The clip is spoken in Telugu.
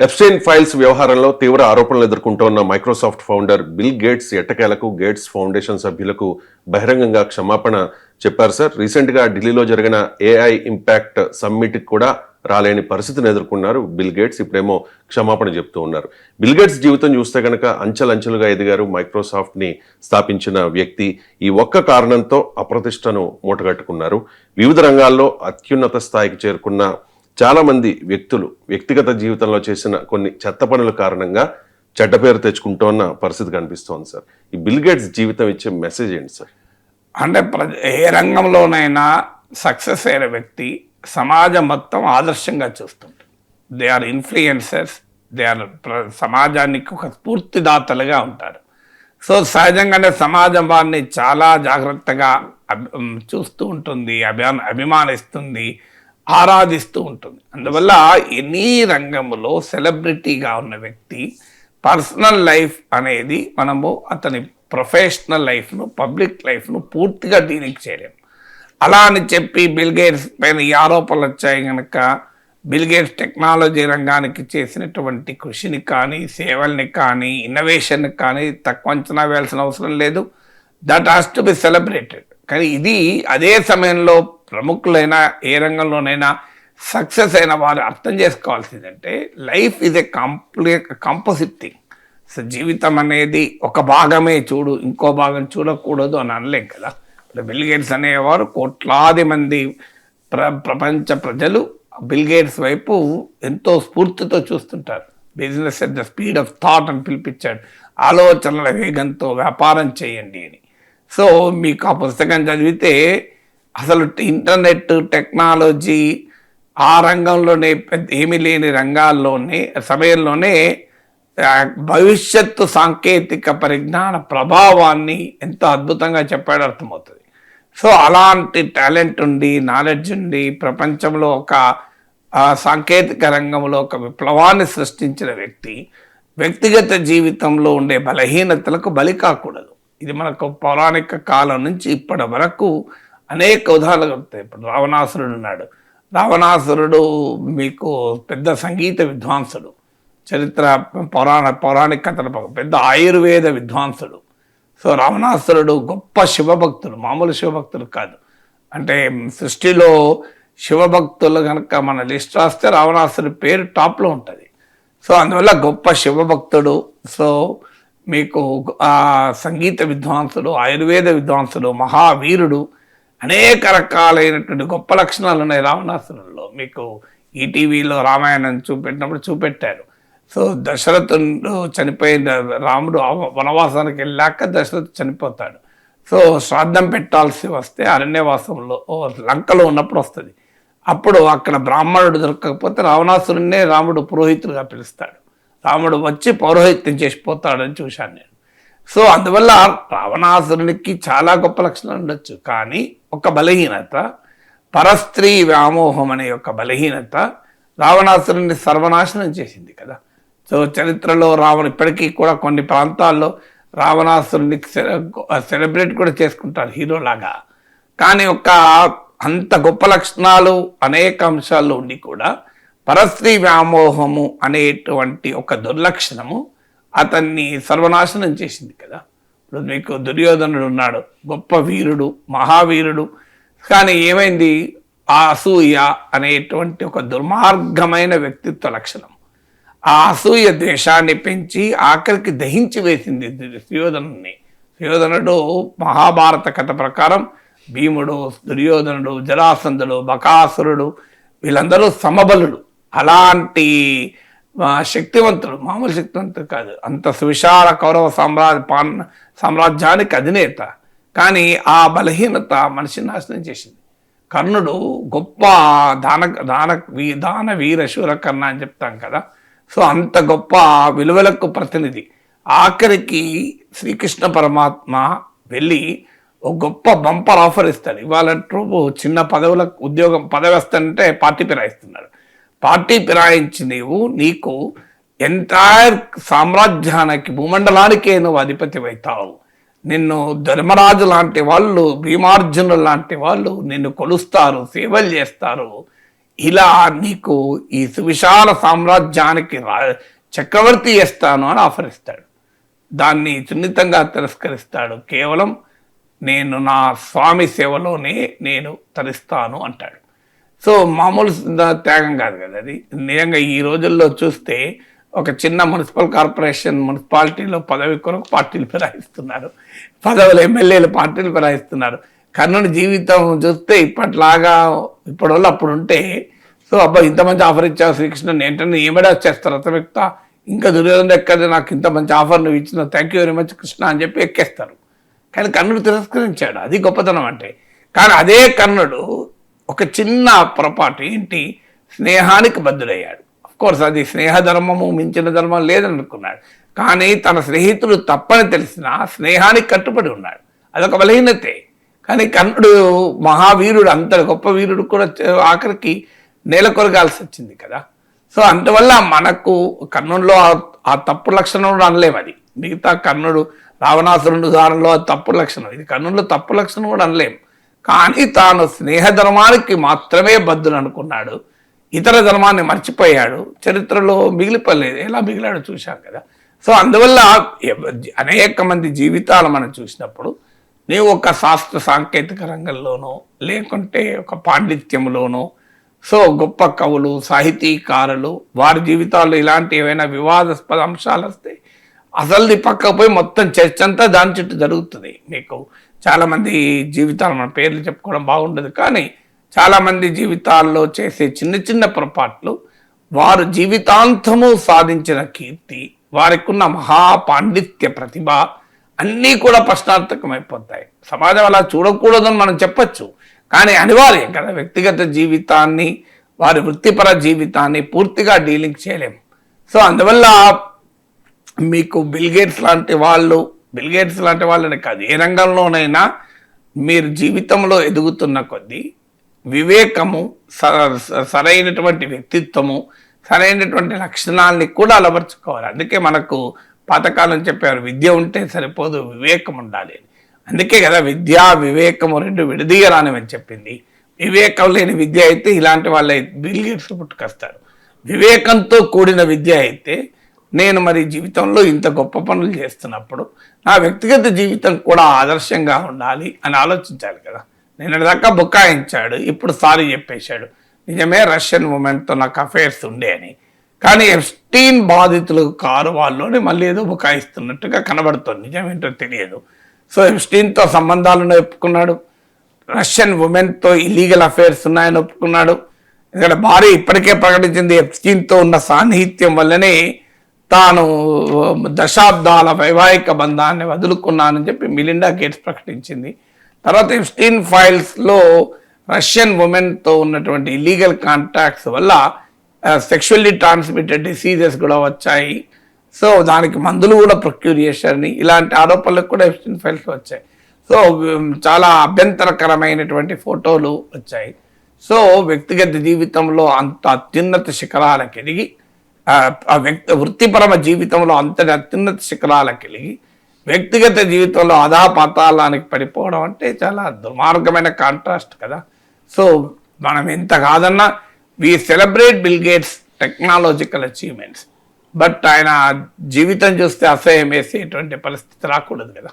ఎప్స్టైన్ ఫైల్స్ వ్యవహారంలో తీవ్ర ఆరోపణలు ఎదుర్కొంటోన్న మైక్రోసాఫ్ట్ ఫౌండర్ బిల్ గేట్స్ ఎట్టకేలకు గేట్స్ ఫౌండేషన్ సభ్యులకు బహిరంగంగా క్షమాపణ చెప్పారు సార్. రీసెంట్ గా ఢిల్లీలో జరిగిన ఏఐ ఇంపాక్ట్ సమ్మిట్ కూడా రాలేని పరిస్థితిని ఎదుర్కొన్నారు బిల్ గేట్స్. ఇప్పుడేమో క్షమాపణ చెప్తూ ఉన్నారు. బిల్ గేట్స్ జీవితం చూస్తే కనుక అంచెలంచెలుగా ఎదిగారు. మైక్రోసాఫ్ట్ ని స్థాపించిన వ్యక్తి ఈ ఒక్క కారణంతో అప్రతిష్టను మూటగట్టుకున్నారు. వివిధ రంగాల్లో అత్యున్నత స్థాయికి చేరుకున్న చాలా మంది వ్యక్తులు వ్యక్తిగత జీవితంలో చేసిన కొన్ని చెత్త పనుల కారణంగా చెడ్డ పేరు తెచ్చుకుంటోన్న పరిస్థితి కనిపిస్తోంది సార్. ఈ బిల్ గేట్స్ జీవితం ఇచ్చే మెసేజ్ ఏంటి సార్? అంటే ఏ రంగంలోనైనా సక్సెస్ అయిన వ్యక్తి సమాజం మొత్తం ఆదర్శంగా చూస్తుంటారు. They are influencers, they are సమాజానికి ఒక స్ఫూర్తిదాతలుగా ఉంటారు. సో సహజంగానే సమాజం వారిని చాలా జాగ్రత్తగా చూస్తూ ఉంటుంది, అభిమానిస్తుంది, ఆరాధిస్తూ ఉంటుంది. అందువల్ల ఎనీ రంగంలో సెలబ్రిటీగా ఉన్న వ్యక్తి పర్సనల్ లైఫ్ అనేది మనము అతని ప్రొఫెషనల్ లైఫ్ను, పబ్లిక్ లైఫ్ను పూర్తిగా దీనికి చేయలేము. అలా అని చెప్పి బిల్ గేట్స్ పైన ఈ ఆరోపణలు వచ్చాయి కనుక బిల్ గేట్స్ టెక్నాలజీ రంగానికి చేసినటువంటి కృషిని కానీ, సేవల్ని కానీ, ఇన్నోవేషన్ని కానీ తక్కువ అంచనా వేయాల్సిన అవసరం లేదు. That has to be celebrated. కానీ ఇది అదే సమయంలో ప్రముఖులైనా ఏ రంగంలోనైనా సక్సెస్ అయిన వారు అర్థం చేసుకోవాల్సిందంటే life is a composite thing. So జీవితం అనేది ఒక భాగమే చూడు, ఇంకో భాగం చూడకూడదు అని అనలేం కదా. ఇప్పుడు బిల్ గేట్స్ అనేవారు కోట్లాది మంది ప్రపంచ ప్రజలు బిల్ గేట్స్ వైపు ఎంతో స్ఫూర్తితో చూస్తుంటారు. Business at the speed of thought అని పిలిపించాడు. ఆలోచనల వేగంతో వ్యాపారం చేయండి అని. సో మీకు ఆ పుస్తకం చదివితే అసలు ఇంటర్నెట్ టెక్నాలజీ ఆ రంగంలోనే ఏమీ లేని రంగాల్లోనే సమయంలోనే భవిష్యత్తు సాంకేతిక పరిజ్ఞాన ప్రభావాన్ని ఎంత అద్భుతంగా చెప్పాడో అర్థమవుతుంది. సో అలాంటి టాలెంట్ ఉండి, నాలెడ్జ్ ఉండి ప్రపంచంలో ఒక సాంకేతిక రంగంలో ఒక విప్లవాన్ని సృష్టించిన వ్యక్తి వ్యక్తిగత జీవితంలో ఉండే బలహీనతలకు బలి కాకూడదు. ఇది మనకు పౌరాణిక కాలం నుంచి ఇప్పటి వరకు అనేక ఉదాహరణలు ఉంటాయి. ఇప్పుడు రావణాసురుడు ఉన్నాడు. రావణాసురుడు మీకు పెద్ద సంగీత విద్వాంసుడు, చరిత్ర పౌరాణిక కథల పెద్ద ఆయుర్వేద విద్వాంసుడు. సో రావణాసురుడు గొప్ప శివభక్తుడు, మామూలు శివభక్తుడు కాదు. అంటే సృష్టిలో శివభక్తులు కనుక మన లిస్ట్ రాస్తే రావణాసురుడి పేరు టాప్లో ఉంటుంది. సో అందువల్ల గొప్ప శివభక్తుడు. సో మీకు సంగీత విద్వాంసుడు, ఆయుర్వేద విద్వాంసుడు, మహావీరుడు, అనేక రకాలైనటువంటి గొప్ప లక్షణాలు ఉన్నాయి రావణాసురుల్లో. మీకు ఈటీవీలో రామాయణం చూపెట్టారు. సో దశరథుడు చనిపోయిన రాముడు వనవాసానికి వెళ్ళాక దశరథుడు చనిపోతాడు. సో శ్రాద్ధం పెట్టాల్సి వస్తే అరణ్యవాసంలో లంకలో ఉన్నప్పుడు వస్తుంది. అప్పుడు అక్కడ బ్రాహ్మణుడు దొరకకపోతే రావణాసురున్నే రాముడు పురోహితుడుగా పిలుస్తాడు. రాముడు వచ్చి పౌరోహిత్యం చేసిపోతాడని చూశాను నేను. సో అందువల్ల రావణాసురునికి చాలా గొప్ప లక్షణాలు ఉండొచ్చు, కానీ ఒక బలహీనత, పరస్త్రీ వ్యామోహం అనే ఒక బలహీనత రావణాసురుని సర్వనాశనం చేసింది కదా. సో చరిత్రలో ఇప్పటికీ కూడా కొన్ని ప్రాంతాల్లో రావణాసురుని సెలబ్రేట్ కూడా చేసుకుంటారు హీరోలాగా. కానీ అంత గొప్ప లక్షణాలు అనేక అంశాల్లో ఉండి కూడా పరస్త్రీ వ్యామోహము అనేటువంటి ఒక దుర్లక్షణము అతన్ని సర్వనాశనం చేసింది కదా. ఇప్పుడు మీకు దుర్యోధనుడు ఉన్నాడు, గొప్ప వీరుడు, మహావీరుడు. కానీ ఏమైంది? ఆ అసూయ అనేటువంటి ఒక దుర్మార్గమైన వ్యక్తిత్వ లక్షణం ఆ అసూయ ద్వేషాన్ని పెంచి ఆఖరికి దహించి వేసింది సుయోధనుడిని. సుయోధనుడు మహాభారత కథ ప్రకారం భీముడు, దుర్యోధనుడు, జరాసంధుడు, బకాసురుడు వీళ్ళందరూ సమబలుడు. అలాంటి శక్తివంతుడు, మామూలు శక్తివంతుడు కాదు. అంత సువిశాల కౌరవ సామ్రాజ్యానికి అధినేత. కానీ ఆ బలహీనత మనిషిని నాశనం చేసింది. కర్ణుడు గొప్ప దాన వీర శూర కర్ణ అని చెప్తాం కదా. సో అంత గొప్ప విలువలకు ప్రతినిధి. ఆఖరికి శ్రీకృష్ణ పరమాత్మ వెళ్ళి ఒక గొప్ప బంపర్ ఆఫర్ ఇస్తాడు. ఇవాళ చిన్న పదవులకు పదవి వస్తానంటే పార్టీ ఫిరాయిస్తున్నాడు. పార్టీ ఫిరాయించి నీకు ఎంటైర్ సామ్రాజ్యానికి, భూమండలానికే నువ్వు అధిపతి అవుతావు. నిన్ను ధర్మరాజు లాంటి వాళ్ళు, భీమార్జునులు లాంటి వాళ్ళు నిన్ను కొలుస్తారు, సేవలు చేస్తారు. ఇలా నీకు ఈ సువిశాల సామ్రాజ్యానికి చక్రవర్తి చేస్తాను అని ఆఫర్ ఇస్తాడు. దాన్ని సున్నితంగా తిరస్కరిస్తాడు. కేవలం నేను నా స్వామి సేవలోనే నేను తరిస్తాను అంటాడు. సో మామూలు త్యాగం కాదు కదా అది. నిజంగా ఈ రోజుల్లో చూస్తే ఒక చిన్న మున్సిపల్ కార్పొరేషన్ మున్సిపాలిటీలో పదవి కొరకు పార్టీలు ఫిరాయిస్తున్నారు, పదవులు ఎమ్మెల్యేలు పార్టీలు ఫిరాయిస్తున్నారు. కర్ణుని జీవితం చూస్తే ఇప్పట్లాగా ఇప్పటివల్ల అప్పుడు ఉంటే, సో అబ్బా ఇంత మంచి ఆఫర్ ఇచ్చావు శ్రీకృష్ణుని ఏంటంటే ఏమైనా వచ్చేస్తారు రథవ్యక్త, ఇంకా దుర్యోధన ఎక్కడ నాకు ఇంత మంచి ఆఫర్ నువ్వు ఇచ్చిన, thank you very much Krishna అని చెప్పి ఎక్కేస్తారు. కానీ కర్ణుడు తిరస్కరించాడు, అది గొప్పతనం అంటే. కానీ అదే కర్ణుడు ఒక చిన్న పొరపాటు ఏంటి, స్నేహానికి బద్దుడయ్యాడు. కోర్స్ అది స్నేహధర్మము మించిన ధర్మం లేదనుకున్నాడు, కానీ తన స్నేహితుడు తప్పని తెలిసిన స్నేహానికి కట్టుబడి ఉన్నాడు. అదొక బలహీనతే. కానీ కర్ణుడు మహావీరుడు, అంత గొప్ప వీరుడు కూడా ఆఖరికి నేల కొరగాల్సి వచ్చింది కదా. సో అందువల్ల మనకు కర్ణుడిలో ఆ తప్పు లక్షణం కూడా అనలేము. అది మిగతా కర్ణుడు రావణాసురుడు ఉదాహరణలో తప్పు లక్షణం, ఇది కర్ణుడిలో తప్పు లక్షణం కూడా అనలేము. కానీ తాను స్నేహధర్మానికి మాత్రమే బద్దులు అనుకున్నాడు, ఇతర ధర్మాన్ని మర్చిపోయాడు. చరిత్రలో మిగిలిపోలేదు, ఎలా మిగిలాడో చూశాం కదా. సో అందువల్ల అనేక మంది జీవితాలు మనం చూసినప్పుడు నీవు ఒక శాస్త్ర సాంకేతిక రంగంలోనో లేకుంటే ఒక పాండిత్యంలోనో, సో గొప్ప కవులు సాహితీకారులు వారి జీవితాల్లో ఇలాంటి ఏవైనా వివాదాస్పద అంశాలు వస్తే అసలు పక్కకు పోయి మొత్తం చర్చ అంతా దాని చుట్టూ జరుగుతుంది. మీకు చాలామంది జీవితాలు మన పేర్లు చెప్పుకోవడం బాగుండదు, కానీ చాలామంది జీవితాల్లో చేసే చిన్న చిన్న పొరపాట్లు వారు జీవితాంతము సాధించిన కీర్తి, వారికి ఉన్న మహాపాండిత్య ప్రతిభ అన్నీ కూడా ప్రశ్నార్థకమైపోతాయి. సమాజం అలా చూడకూడదని మనం చెప్పచ్చు, కానీ అనివార్యం కదా. వ్యక్తిగత జీవితాన్ని వారి వృత్తిపర జీవితాన్ని పూర్తిగా డీలింగ్ చేయలేము. సో అందువల్ల మీకు బిల్ గేట్స్ లాంటి వాళ్ళని కాదు, ఏ రంగంలోనైనా మీరు జీవితంలో ఎదుగుతున్న కొద్దీ వివేకము, సరైనటువంటి వ్యక్తిత్వము, సరైనటువంటి లక్షణాలని కూడా అలవర్చుకోవాలి. అందుకే మనకు పాతకాలం చెప్పారు, విద్య ఉంటే సరిపోదు, వివేకం ఉండాలి అని. అందుకే కదా విద్య వివేకము రెండు విడదీయరానివని చెప్పింది. వివేకం లేని విద్య అయితే ఇలాంటి వాళ్ళ బిల్ గేట్స్ పుట్టుకొస్తారు. వివేకంతో కూడిన విద్య అయితే నేను మరి జీవితంలో ఇంత గొప్ప పనులు చేస్తున్నప్పుడు నా వ్యక్తిగత జీవితం కూడా ఆదర్శంగా ఉండాలి అని ఆలోచించాలి కదా. నేను దాకా బుకాయించాడు, ఇప్పుడు సారీ చెప్పేశాడు. నిజమే రష్యన్ ఉమెన్తో నాకు అఫైర్స్ ఉండే అని, కానీ ఎప్స్టీన్ బాధితులు కారు వాళ్ళని మళ్ళీ ఏదో బుకాయిస్తున్నట్టుగా కనబడుతుంది, నిజమేంటో తెలియదు. సో ఎప్స్టీన్తో సంబంధాలను ఒప్పుకున్నాడు, రష్యన్ ఉమెన్తో ఇల్లీగల్ అఫైర్స్ ఉన్నాయని ఒప్పుకున్నాడు. ఎందుకంటే భార్య ఇప్పటికే ప్రకటించింది ఎప్స్టీన్తో ఉన్న సాన్నిహిత్యం వల్లనే తాను దశాబ్దాల వైవాహిక బంధాన్ని వదులుకున్నానని చెప్పి మిలిండా గేట్స్ ప్రకటించింది. తర్వాత ఎప్స్టీన్ ఫైల్స్లో రష్యన్ ఉమెన్తో ఉన్నటువంటి ఇల్లీగల్ కాంటాక్ట్స్ వల్ల సెక్షువల్లీ ట్రాన్స్మిటెడ్ డిసీజెస్ కూడా వచ్చాయి. సో దానికి మందులు కూడా ప్రొక్యూర్ చేశారని ఇలాంటి ఆరోపణలకు కూడా ఎప్స్టీన్ ఫైల్స్ వచ్చాయి. సో చాలా అభ్యంతరకరమైనటువంటి ఫోటోలు వచ్చాయి. సో వ్యక్తిగత జీవితంలో అంత అత్యున్నత శిఖరాలకు ఎదిగి, వృత్తిపరమ జీవితంలో అంతటి అత్యున్నత శిఖరాలకు ఎదిగి వ్యక్తిగత జీవితంలో అధాపాతాళానికి పడిపోవడం అంటే చాలా దుర్మార్గమైన కాంట్రాస్ట్ కదా. సో మనం ఎంత కాదన్నా we celebrate Bill Gates technological achievements, but ఆయన జీవితం చూస్తే అసహ్యం వేసేటువంటి పరిస్థితి రాకూడదు కదా.